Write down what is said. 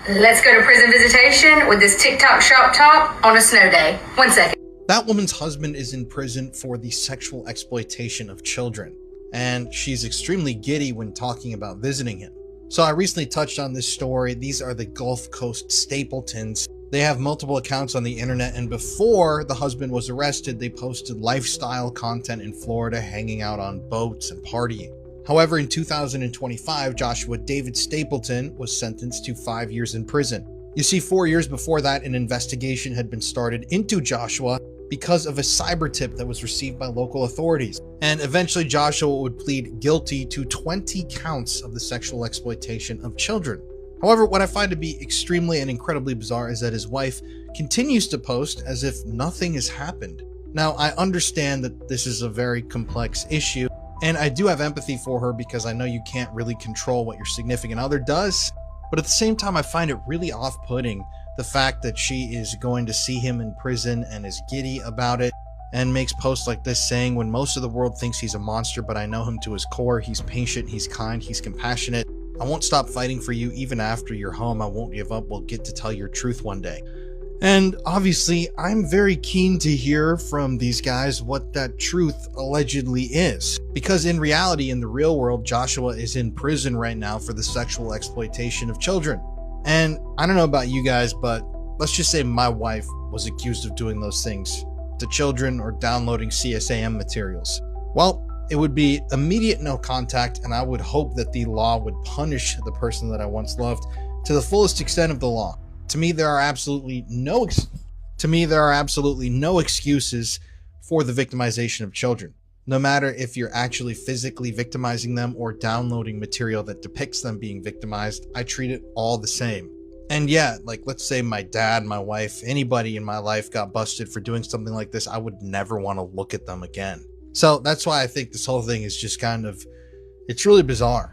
Let's go to prison visitation with this TikTok shop top on a snow day. 1 second. That woman's husband is in prison for the sexual exploitation of children, and she's extremely giddy when talking about visiting him. So I recently touched on this story. These are the Gulf Coast Stapletons. They have multiple accounts on the internet, and before the husband was arrested, they posted lifestyle content in Florida, hanging out on boats and partying. However, in 2025, Joshua David Stapleton was sentenced to 5 years in prison. You see, 4 years before that, an investigation had been started into Joshua because of a cyber tip that was received by local authorities. And eventually Joshua would plead guilty to 20 counts of the sexual exploitation of children. However, what I find to be extremely and incredibly bizarre is that his wife continues to post as if nothing has happened. Now, I understand that this is a very complex issue, and I do have empathy for her because I know you can't really control what your significant other does. But at the same time, I find it really off-putting the fact that she is going to see him in prison and is giddy about it and makes posts like this saying, when most of the world thinks he's a monster, but I know him to his core, he's patient, he's kind, he's compassionate. I won't stop fighting for you even after you're home. I won't give up. We'll get to tell your truth one day. And obviously, I'm very keen to hear from these guys what that truth allegedly is. Because in reality, in the real world, Joshua is in prison right now for the sexual exploitation of children. And I don't know about you guys, but let's just say my wife was accused of doing those things to children or downloading CSAM materials. Well, it would be immediate no contact, and I would hope that the law would punish the person that I once loved to the fullest extent of the law. To me, there are absolutely no excuses for the victimization of children. No matter if you're actually physically victimizing them or downloading material that depicts them being victimized, I treat it all the same. And yeah, like let's say my dad, my wife, anybody in my life got busted for doing something like this, I would never want to look at them again. So that's why I think this whole thing is just it's really bizarre.